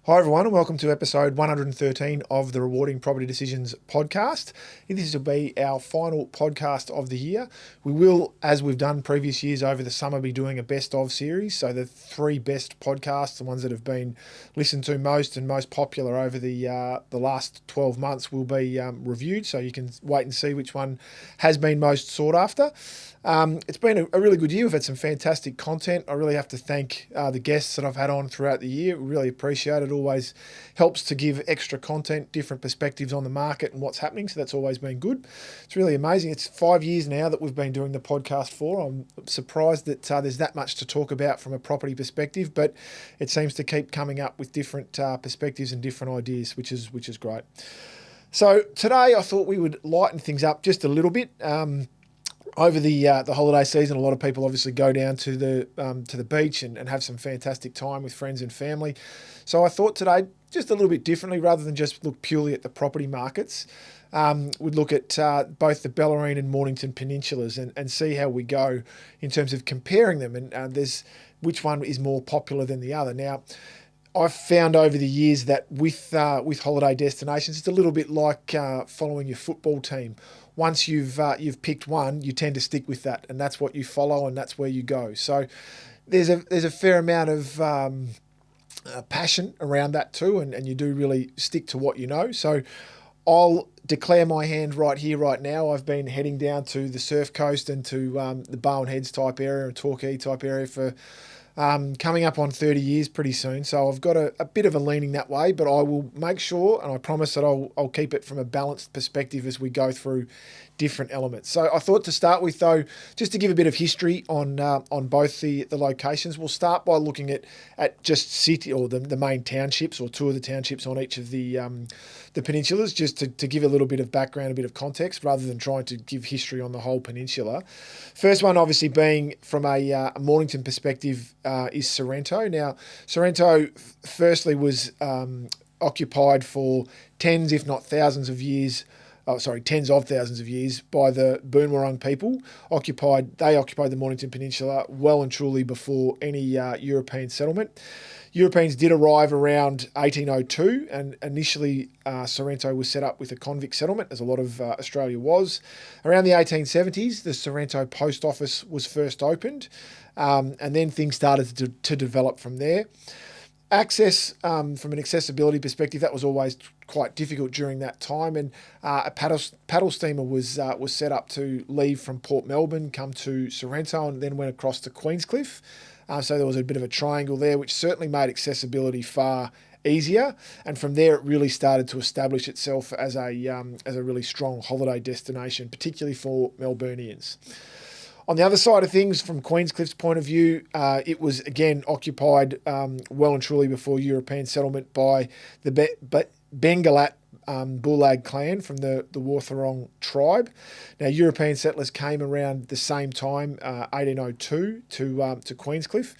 Hi everyone and welcome to episode 113 of the Rewarding Property Decisions podcast. This will be our final podcast of the year. We will, as we've done previous years over the summer, be doing a best of series. So the three best podcasts, the ones that have been listened to most and most popular over the last 12 months will be reviewed. So you can wait and see which one has been most sought after. It's been a really good year. We've had some fantastic content. I really have to thank the guests that I've had on throughout the year. Really appreciate it. Always helps to give extra content, different perspectives on the market and what's happening. So that's always been good. It's really amazing. It's 5 years now that we've been doing the podcast for. I'm surprised that there's that much to talk about from a property perspective, but it seems to keep coming up with different perspectives and different ideas, which is great. So today I thought we would lighten things up just a little bit. Over the holiday season, a lot of people obviously go down to the beach and have some fantastic time with friends and family. So I thought today, just a little bit differently, rather than just look purely at the property markets, we'd look at both the Bellarine and Mornington Peninsulas and see how we go in terms of comparing them and there's which one is more popular than the other. Now, I've found over the years that with holiday destinations, it's a little bit like following your football team. Once you've picked one, you tend to stick with that, and that's what you follow, and that's where you go. So there's a fair amount of passion around that too, and you do really stick to what you know. So I'll declare my hand right here, right now. I've been heading down to the Surf Coast and to the Barwon Heads type area and Torquay type area for coming up on 30 years pretty soon. So I've got a bit of a leaning that way, but I will make sure, and I promise that I'll keep it from a balanced perspective as we go through different elements. So I thought to start with, though, just to give a bit of history on both the locations, we'll start by looking at just city or the main townships or two of the townships on each of the peninsulas, just to give a little bit of background, a bit of context, rather than trying to give history on the whole peninsula. First one, obviously, being from a Mornington perspective, is Sorrento. Now, Sorrento, firstly, was occupied for tens, if not thousands of years. Tens of thousands of years by the Boonwurrung people. They occupied the Mornington Peninsula well and truly before any European settlement. Europeans did arrive around 1802, and initially Sorrento was set up with a convict settlement, as a lot of Australia was. Around the 1870s, the Sorrento post office was first opened, and then things started to develop from there. Access, from an accessibility perspective, that was always quite difficult during that time, and a paddle steamer was set up to leave from Port Melbourne, come to Sorrento, and then went across to Queenscliff. So there was a bit of a triangle there, which certainly made accessibility far easier. And from there, it really started to establish itself as a really strong holiday destination, particularly for Melburnians. On the other side of things, from Queenscliff's point of view, it was again occupied well and truly before European settlement by the Bengalat Bulag clan from the Warthaurong tribe. Now, European settlers came around the same time, 1802, to Queenscliff.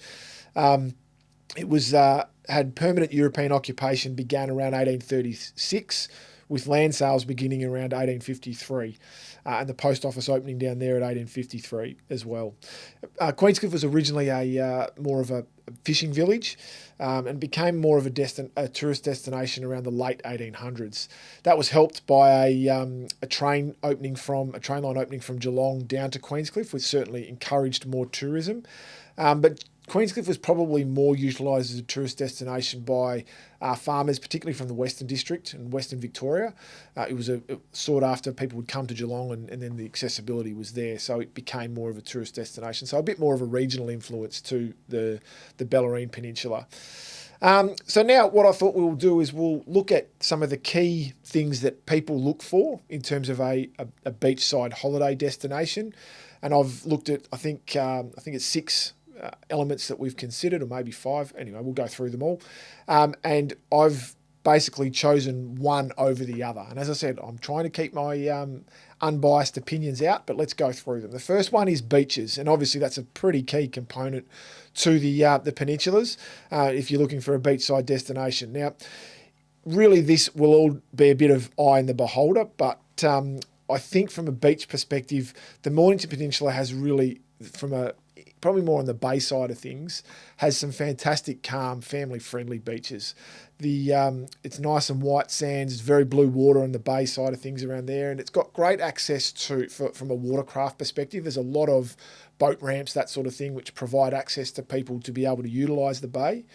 It was had permanent European occupation, began around 1836, with land sales beginning around 1853. And the post office opening down there at 1853 as well. Queenscliff was originally more of a fishing village, and became more of a tourist destination around the late 1800s. That was helped by a train line opening from Geelong down to Queenscliff, which certainly encouraged more tourism. But Queenscliff was probably more utilised as a tourist destination by farmers, particularly from the Western District and Western Victoria. It was sought after. People would come to Geelong, and then the accessibility was there, so it became more of a tourist destination. So a bit more of a regional influence to the Bellarine Peninsula. So now what I thought we'll do is we'll look at some of the key things that people look for in terms of a beachside holiday destination. And I've looked at, I think it's 6 elements that we've considered, or maybe 5. Anyway, we'll go through them all. And I've basically chosen one over the other. And as I said, I'm trying to keep my unbiased opinions out, but let's go through them. The first one is beaches, and obviously that's a pretty key component to the peninsulas if you're looking for a beachside destination. Now, really this will all be a bit of eye in the beholder, but I think from a beach perspective, the Mornington Peninsula has really, from a probably more on the bay side of things, has some fantastic, calm, family-friendly beaches. It's nice and white sands. It's very blue water on the bay side of things around there, and it's got great access from a watercraft perspective. There's a lot of boat ramps, that sort of thing, which provide access to people to be able to utilise the bay.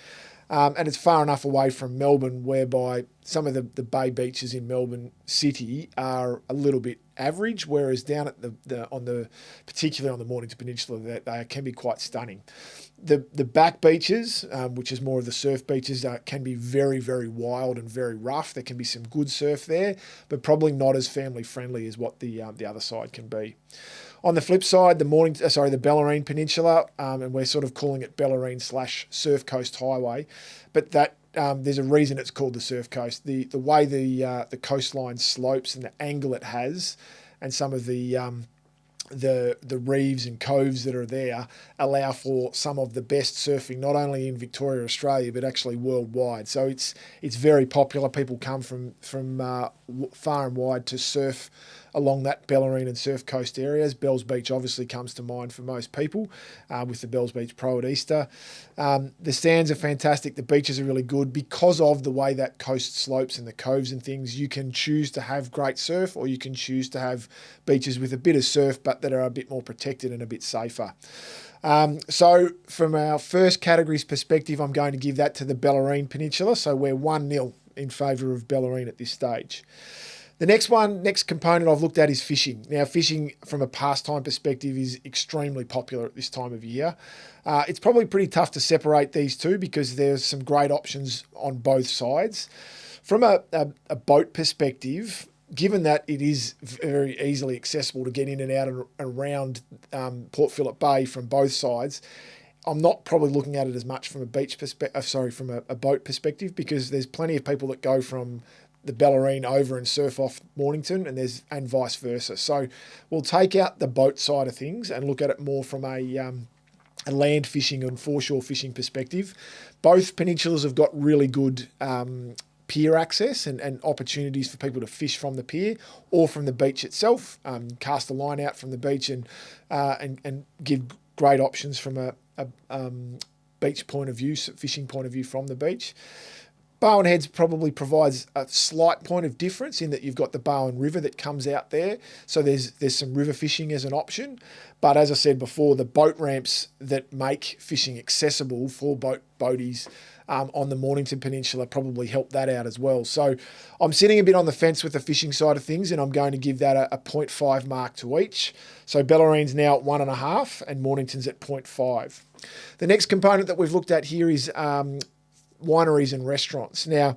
And it's far enough away from Melbourne whereby some of the bay beaches in Melbourne City are a little bit average, whereas down at particularly on the Mornington Peninsula, they can be quite stunning. The back beaches, which is more of the surf beaches, can be very, very wild and very rough. There can be some good surf there, but probably not as family friendly as what the other side can be. On the flip side, the Bellarine Peninsula, and we're sort of calling it Bellarine/Surf Coast Highway, but that there's a reason it's called the Surf Coast. The way the coastline slopes and the angle it has, and some of the reefs and coves that are there allow for some of the best surfing, not only in Victoria, Australia, but actually worldwide. So it's very popular. People come from far and wide to surf along that Bellarine and Surf Coast areas. Bells Beach obviously comes to mind for most people, with the Bells Beach Pro at Easter. The sands are fantastic. The beaches are really good because of the way that coast slopes and the coves and things. You can choose to have great surf, or you can choose to have beaches with a bit of surf, but that are a bit more protected and a bit safer. So from our first categories perspective, I'm going to give that to the Bellarine Peninsula. So we're 1-0 in favour of Bellarine at this stage. The next component I've looked at is fishing. Now, fishing from a pastime perspective is extremely popular at this time of year. It's probably pretty tough to separate these two because there's some great options on both sides. From a boat perspective, given that it is very easily accessible to get in and out and around Port Phillip Bay from both sides, I'm not probably looking at it as much from a boat perspective, because there's plenty of people that go from the Bellarine over and surf off Mornington, and vice versa. So we'll take out the boat side of things and look at it more from a land fishing and foreshore fishing perspective. Both peninsulas have got really good pier access and opportunities for people to fish from the pier or from the beach itself. Cast a line out from the beach and give great options from a beach point of view, fishing point of view from the beach. Bowen Heads probably provides a slight point of difference in that you've got the Bowen River that comes out there. So there's some river fishing as an option. But as I said before, the boat ramps that make fishing accessible for boaties on the Mornington Peninsula probably help that out as well. So I'm sitting a bit on the fence with the fishing side of things, and I'm going to give that a 0.5 mark to each. So Bellarine's now at 1.5 and Mornington's at 0.5. The next component that we've looked at here is wineries and restaurants. Now,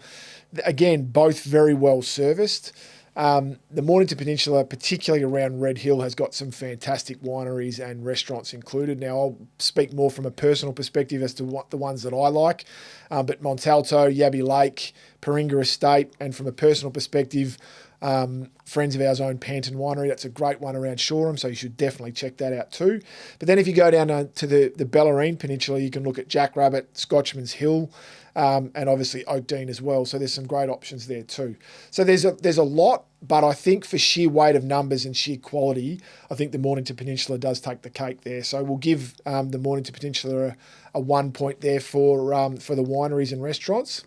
again, both very well serviced. The Mornington Peninsula, particularly around Red Hill, has got some fantastic wineries and restaurants included. Now, I'll speak more from a personal perspective as to what the ones that I like, but Montalto, Yabby Lake, Paringa Estate, and from a personal perspective, friends of ours own Panton Winery. That's a great one around Shoreham, so you should definitely check that out too. But then if you go down to the Bellarine Peninsula, you can look at Jackrabbit, Scotchman's Hill, and obviously Oakdean as well. So there's some great options there too. So there's a lot, but I think for sheer weight of numbers and sheer quality, I think the Mornington Peninsula does take the cake there. So we'll give the Mornington Peninsula a 1 point there for the wineries and restaurants.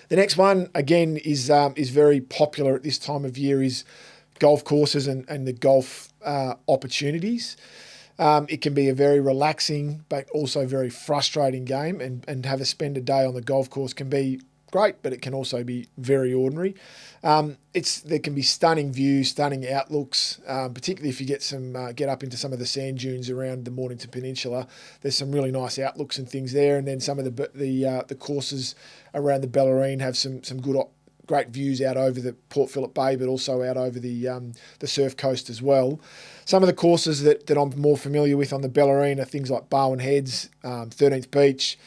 The next one, again, is very popular at this time of year, is golf courses and the golf opportunities. It can be a very relaxing but also very frustrating game, and spend a day on the golf course can be great, but it can also be very ordinary. There can be stunning views, stunning outlooks, particularly if you get up into some of the sand dunes around the Mornington Peninsula. There's some really nice outlooks and things there, and then some of the courses around the Bellarine have some great views out over the Port Phillip Bay, but also out over the Surf Coast as well. Some of the courses that I'm more familiar with on the Bellarine are things like Bowen Heads, 13th Beach,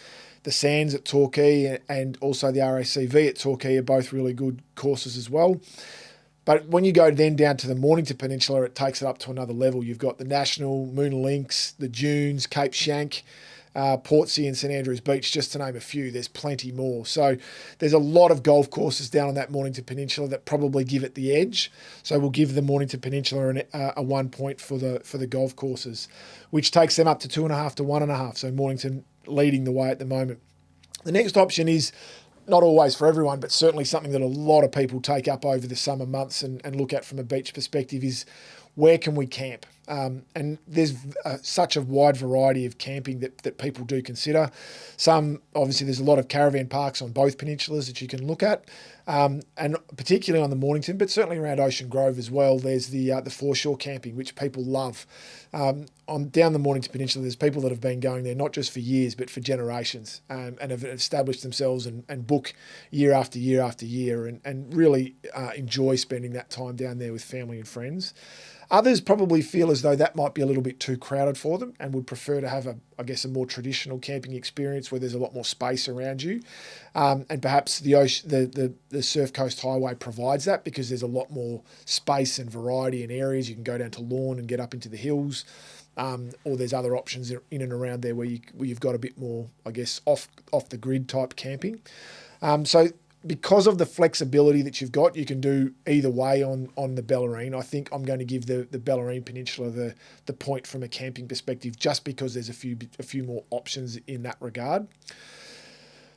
the Sands at Torquay, and also the RACV at Torquay are both really good courses as well. But when you go then down to the Mornington Peninsula, it takes it up to another level. You've got the National, Moon Links, the Dunes, Cape Shank, Portsea and St Andrews Beach, just to name a few. There's plenty more. So there's a lot of golf courses down on that Mornington Peninsula that probably give it the edge. So we'll give the Mornington Peninsula a 1 point for the golf courses, which takes them up to 2.5 to 1.5. So Mornington leading the way at the moment. The next option is not always for everyone, but certainly something that a lot of people take up over the summer months and look at from a beach perspective is where can we camp? And there's such a wide variety of camping that people do consider. Obviously, there's a lot of caravan parks on both peninsulas that you can look at, and particularly on the Mornington, but certainly around Ocean Grove as well. There's the foreshore camping, which people love. On down the Mornington Peninsula, there's people that have been going there not just for years, but for generations, and have established themselves and book year after year after year, and really enjoy spending that time down there with family and friends. Others probably feel as though that might be a little bit too crowded for them and would prefer to have a more traditional camping experience where there's a lot more space around you. And perhaps the Surf Coast Highway provides that because there's a lot more space and variety in areas. You can go down to Lorne and get up into the hills. Or there's other options in and around there where you've got a bit more, off the grid type camping. So because of the flexibility that you've got, you can do either way on the Bellarine. I think I'm going to give the Bellarine Peninsula the point from a camping perspective, just because there's a few more options in that regard.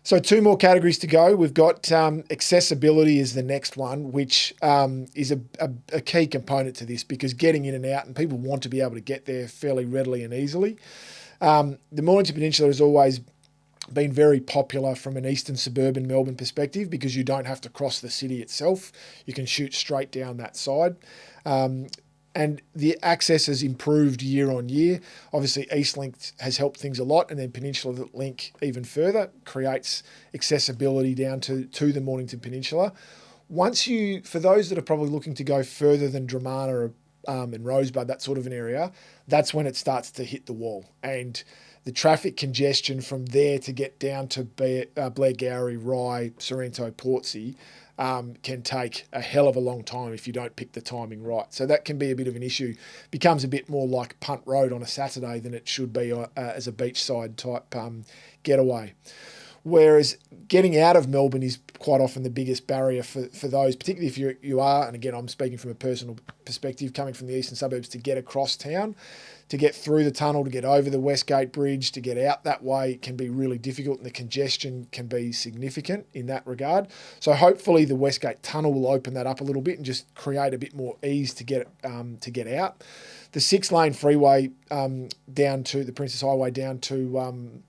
So 2 more categories to go. We've got accessibility is the next one, which is a key component to this, because getting in and out, and people want to be able to get there fairly readily and easily. The Mornington Peninsula has always been very popular from an eastern suburban Melbourne perspective because you don't have to cross the city itself. You can shoot straight down that side. And the access has improved year on year. Obviously, EastLink has helped things a lot, and then Peninsula Link even further creates accessibility down to the Mornington Peninsula. For those that are probably looking to go further than Dramana and Rosebud, that sort of an area, that's when it starts to hit the wall. And the traffic congestion from there to get down to Blairgowrie, Rye, Sorrento, Portsea can take a hell of a long time if you don't pick the timing right. So that can be a bit of an issue. Becomes a bit more like Punt Road on a Saturday than it should be as a beachside type getaway. Whereas getting out of Melbourne is quite often the biggest barrier for those, particularly if you are, and again, I'm speaking from a personal perspective, coming from the eastern suburbs, to get across town, to get through the tunnel, to get over the Westgate Bridge, to get out that way can be really difficult, and the congestion can be significant in that regard. So hopefully the Westgate Tunnel will open that up a little bit and just create a bit more ease to get out. The 6-lane freeway down to the Princess Highway down to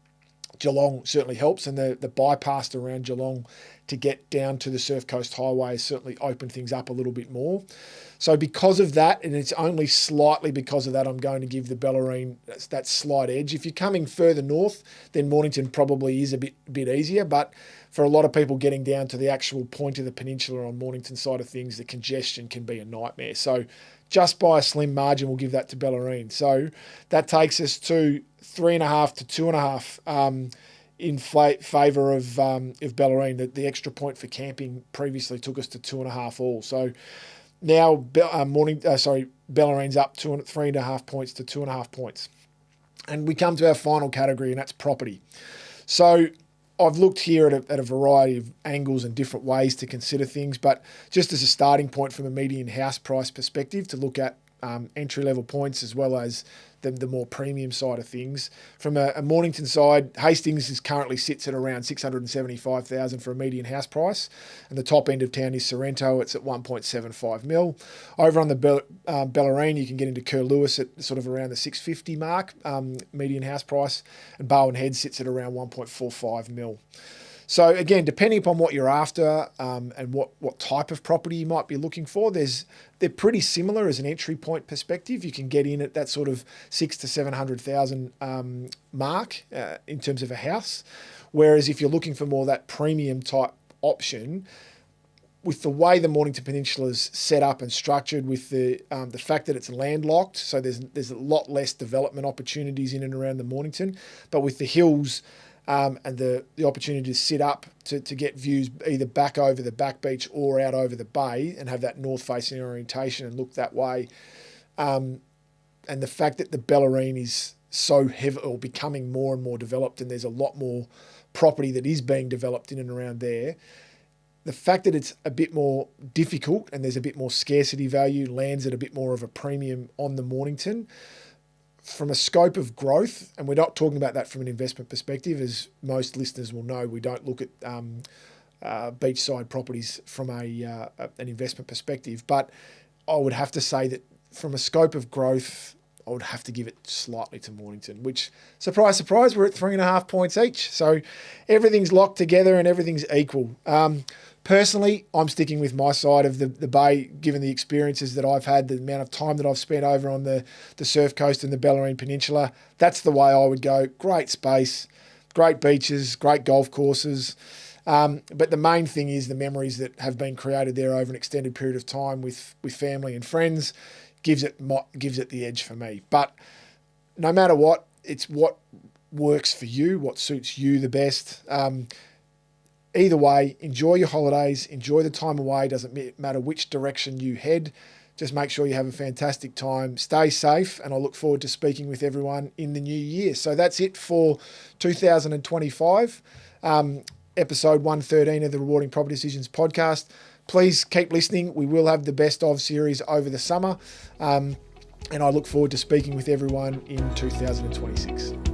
Geelong certainly helps, and the bypass around Geelong to get down to the Surf Coast Highway has certainly opened things up a little bit more. So because of that, and it's only slightly because of that, I'm going to give the Bellarine that slight edge. If you're coming further north, then Mornington probably is a bit easier, but for a lot of people getting down to the actual point of the peninsula on Mornington side of things, the congestion can be a nightmare. So just by a slim margin, we'll give that to Bellarine. So that takes us to 3.5 to 2.5 in favour of Bellarine. The extra point for camping previously took us to 2.5 all. So now Bellarine's up 3.5 points to 2.5 points. And we come to our final category, and that's property. So I've looked here at a variety of angles and different ways to consider things, but just as a starting point from a median house price perspective, to look at entry-level points as well as the more premium side of things. From a Mornington side, Hastings currently sits at around 675,000 for a median house price, and the top end of town is Sorrento. It's at 1.75 mil. Over on the Bellarine, you can get into Curlewis at sort of around the 650 mark, median house price, and Barwon Head sits at around 1.45 mil. So again, depending upon what you're after and what type of property you might be looking for, they're pretty similar as an entry point perspective. You can get in at that sort of 600,000 to 700,000 mark in terms of a house. Whereas if you're looking for more that premium type option, with the way the Mornington Peninsula is set up and structured, with the fact that it's landlocked, so there's a lot less development opportunities in and around the Mornington, but with the hills and the opportunity to sit up to get views either back over the back beach or out over the bay and have that north-facing orientation and look that way. And the fact that the Bellarine is so heavy or becoming more and more developed, and there's a lot more property that is being developed in and around there. The fact that it's a bit more difficult and there's a bit more scarcity value, lands at a bit more of a premium on the Mornington. From a scope of growth, and we're not talking about that from an investment perspective, as most listeners will know, we don't look at beachside properties from an investment perspective. But I would have to say that from a scope of growth, I would have to give it slightly to Mornington, which, surprise, surprise, we're at 3.5 points each. So everything's locked together and everything's equal. Personally, I'm sticking with my side of the bay, given the experiences that I've had, the amount of time that I've spent over on the surf coast and the Bellarine Peninsula. That's the way I would go. Great space, great beaches, great golf courses. But the main thing is the memories that have been created there over an extended period of time with family and friends gives it the edge for me. But no matter what, it's what works for you, what suits you the best. Either way, enjoy your holidays, enjoy the time away. Doesn't matter which direction you head. Just make sure you have a fantastic time. Stay safe, and I look forward to speaking with everyone in the new year. So that's it for 2025, episode 113 of the Rewarding Property Decisions podcast. Please keep listening. We will have the best of series over the summer, and I look forward to speaking with everyone in 2026.